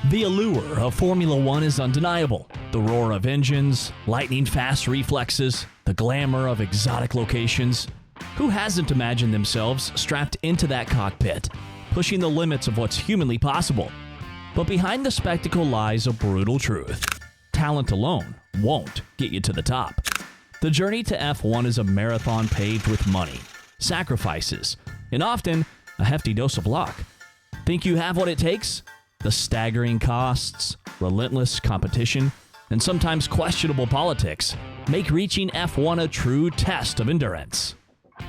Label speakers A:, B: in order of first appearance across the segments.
A: The allure of Formula One is undeniable. The roar of engines, lightning-fast reflexes, the glamour of exotic locations. Who hasn't imagined themselves strapped into that cockpit, pushing the limits of what's humanly possible? But behind the spectacle lies a brutal truth. Talent alone won't get you to the top. The journey to F1 is a marathon paved with money, sacrifices, and often a hefty dose of luck. Think you have what it takes? The staggering costs, relentless competition, and sometimes questionable politics make reaching F1 a true test of endurance.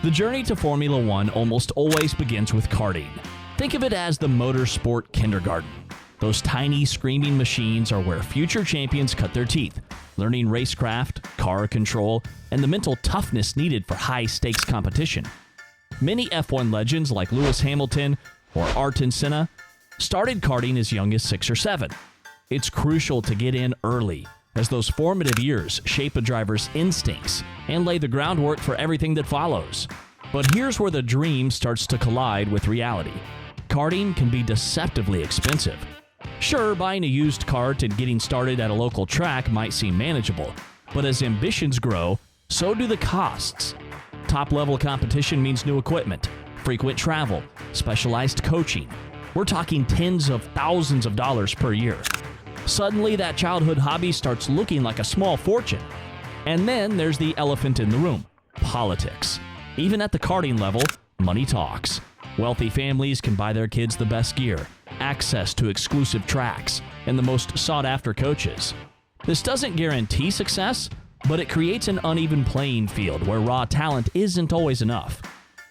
A: The journey to Formula One almost always begins with karting. Think of it as the motorsport kindergarten. Those tiny, screaming machines are where future champions cut their teeth, learning racecraft, car control, and the mental toughness needed for high-stakes competition. Many F1 legends like Lewis Hamilton or Ayrton Senna started karting as young as 6 or 7. It's crucial to get in early, as those formative years shape a driver's instincts and lay the groundwork for everything that follows. But here's where the dream starts to collide with reality. Karting can be deceptively expensive. Sure, buying a used kart and getting started at a local track might seem manageable, but as ambitions grow, so do the costs. Top-level competition means new equipment, frequent travel, specialized coaching. We're talking tens of thousands of dollars per year. Suddenly, that childhood hobby starts looking like a small fortune. And then there's the elephant in the room, politics. Even at the karting level, money talks. Wealthy families can buy their kids the best gear, access to exclusive tracks, and the most sought-after coaches. This doesn't guarantee success, but it creates an uneven playing field where raw talent isn't always enough.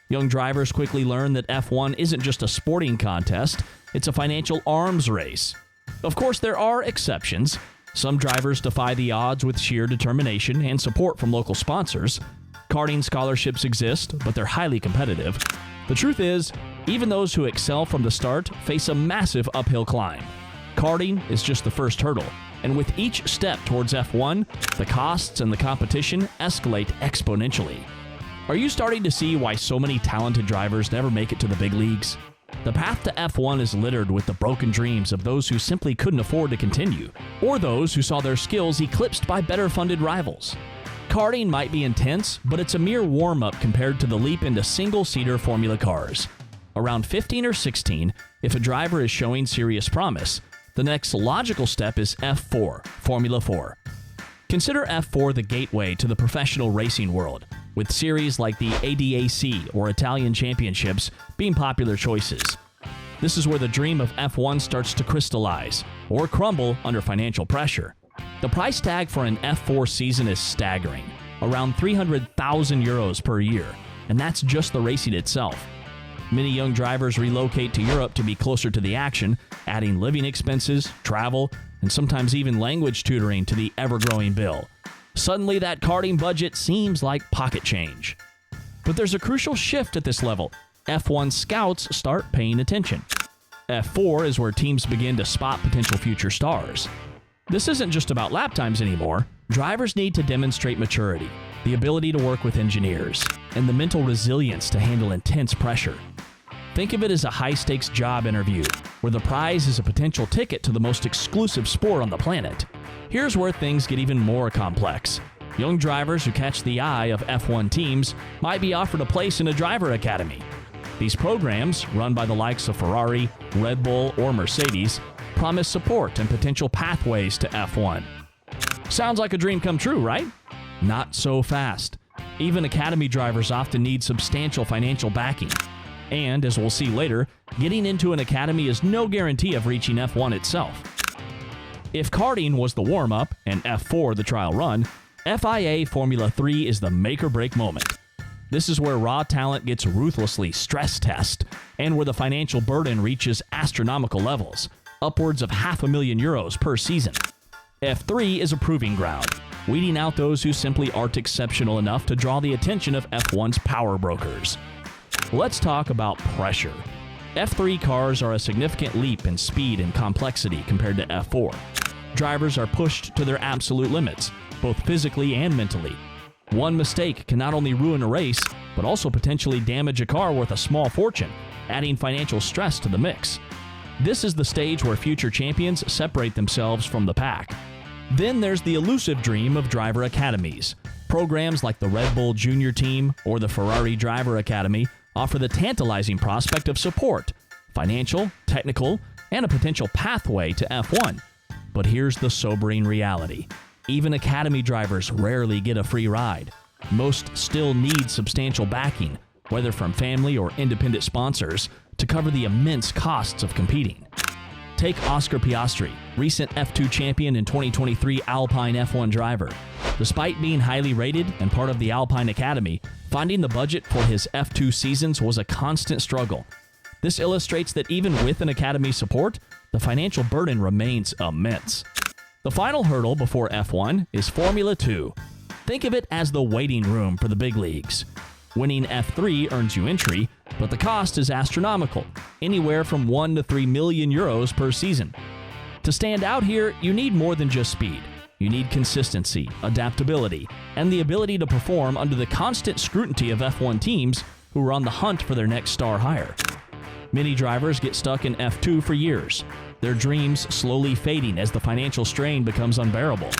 A: Young drivers quickly learn that F1 isn't just a sporting contest, it's a financial arms race. Of course, there are exceptions. Some drivers defy the odds with sheer determination and support from local sponsors. Karting scholarships exist, but they're highly competitive. The truth is, even those who excel from the start face a massive uphill climb. Karting is just the first hurdle, and with each step towards F1, the costs and the competition escalate exponentially. Are you starting to see why so many talented drivers never make it to the big leagues? The path to F1 is littered with the broken dreams of those who simply couldn't afford to continue, or those who saw their skills eclipsed by better-funded rivals. Karting might be intense, but it's a mere warm-up compared to the leap into single-seater Formula cars. Around 15 or 16, if a driver is showing serious promise, the next logical step is F4, Formula 4. Consider F4 the gateway to the professional racing world, with series like the ADAC or Italian Championships being popular choices. This is where the dream of F1 starts to crystallize, or crumble under financial pressure. The price tag for an F4 season is staggering, around €300,000 per year, and that's just the racing itself. Many young drivers relocate to Europe to be closer to the action, adding living expenses, travel, and sometimes even language tutoring to the ever-growing bill. Suddenly, that karting budget seems like pocket change. But there's a crucial shift at this level. F1 scouts start paying attention. F4 is where teams begin to spot potential future stars. This isn't just about lap times anymore. Drivers need to demonstrate maturity, the ability to work with engineers, and the mental resilience to handle intense pressure. Think of it as a high-stakes job interview, where the prize is a potential ticket to the most exclusive sport on the planet. Here's where things get even more complex. Young drivers who catch the eye of F1 teams might be offered a place in a driver academy. These programs, run by the likes of Ferrari, Red Bull, or Mercedes, promise support and potential pathways to F1. Sounds like a dream come true, right? Not so fast. Even academy drivers often need substantial financial backing. And, as we'll see later, getting into an academy is no guarantee of reaching F1 itself. If karting was the warm-up and F4 the trial run, FIA Formula 3 is the make-or-break moment. This is where raw talent gets ruthlessly stress-tested, and where the financial burden reaches astronomical levels, upwards of €500,000 per season. F3 is a proving ground, weeding out those who simply aren't exceptional enough to draw the attention of F1's power brokers. Let's talk about pressure. F3 cars are a significant leap in speed and complexity compared to F4. Drivers are pushed to their absolute limits, both physically and mentally. One mistake can not only ruin a race, but also potentially damage a car worth a small fortune, adding financial stress to the mix. This is the stage where future champions separate themselves from the pack. Then there's the elusive dream of driver academies. Programs like the Red Bull Junior Team or the Ferrari Driver Academy offer the tantalizing prospect of support, financial, technical, and a potential pathway to F1. But here's the sobering reality. Even academy drivers rarely get a free ride. Most still need substantial backing, whether from family or independent sponsors, to cover the immense costs of competing. Take Oscar Piastri, recent F2 champion and 2023 Alpine F1 driver. Despite being highly rated and part of the Alpine Academy, finding the budget for his F2 seasons was a constant struggle. This illustrates that even with an academy support, the financial burden remains immense. The final hurdle before F1 is Formula 2. Think of it as the waiting room for the big leagues. Winning F3 earns you entry, but the cost is astronomical, anywhere from 1 to 3 million euros per season. To stand out here, you need more than just speed. You need consistency, adaptability, and the ability to perform under the constant scrutiny of F1 teams who are on the hunt for their next star hire. Many drivers get stuck in F2 for years, their dreams slowly fading as the financial strain becomes unbearable.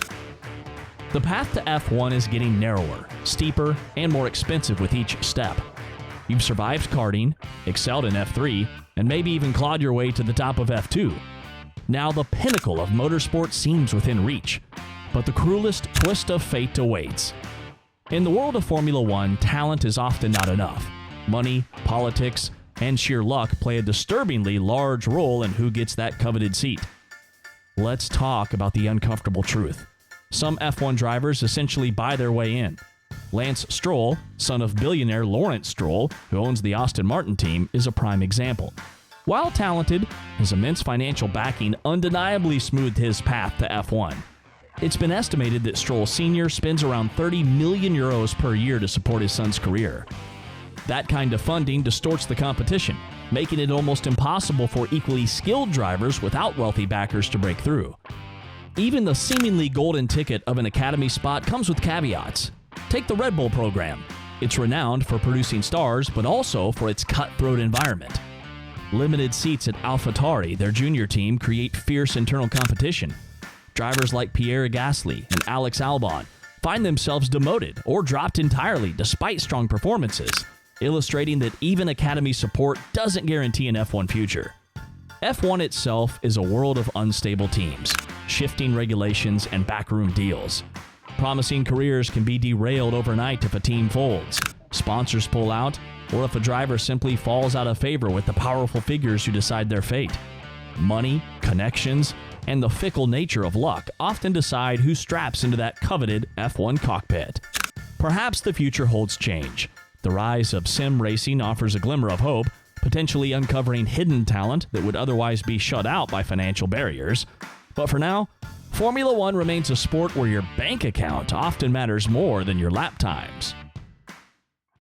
A: The path to F1 is getting narrower, steeper, and more expensive with each step. You've survived karting, excelled in F3, and maybe even clawed your way to the top of F2. Now the pinnacle of motorsport seems within reach, but the cruelest twist of fate awaits. In the world of Formula 1, talent is often not enough. Money, politics, and sheer luck play a disturbingly large role in who gets that coveted seat. Let's talk about the uncomfortable truth. Some F1 drivers essentially buy their way in. Lance Stroll, son of billionaire Lawrence Stroll, who owns the Aston Martin team, is a prime example. While talented, his immense financial backing undeniably smoothed his path to F1. It's been estimated that Stroll Sr. spends around 30 million euros per year to support his son's career. That kind of funding distorts the competition, making it almost impossible for equally skilled drivers without wealthy backers to break through. Even the seemingly golden ticket of an academy spot comes with caveats. Take the Red Bull program. It's renowned for producing stars, but also for its cutthroat environment. Limited seats at AlphaTauri, their junior team, create fierce internal competition. Drivers like Pierre Gasly and Alex Albon find themselves demoted or dropped entirely despite strong performances, illustrating that even academy support doesn't guarantee an F1 future. F1 itself is a world of unstable teams, shifting regulations, and backroom deals. Promising careers can be derailed overnight if a team folds, sponsors pull out, or if a driver simply falls out of favor with the powerful figures who decide their fate. Money, connections, and the fickle nature of luck often decide who straps into that coveted F1 cockpit. Perhaps the future holds change. The rise of sim racing offers a glimmer of hope, potentially uncovering hidden talent that would otherwise be shut out by financial barriers. But for now, Formula 1 remains a sport where your bank account often matters more than your lap times.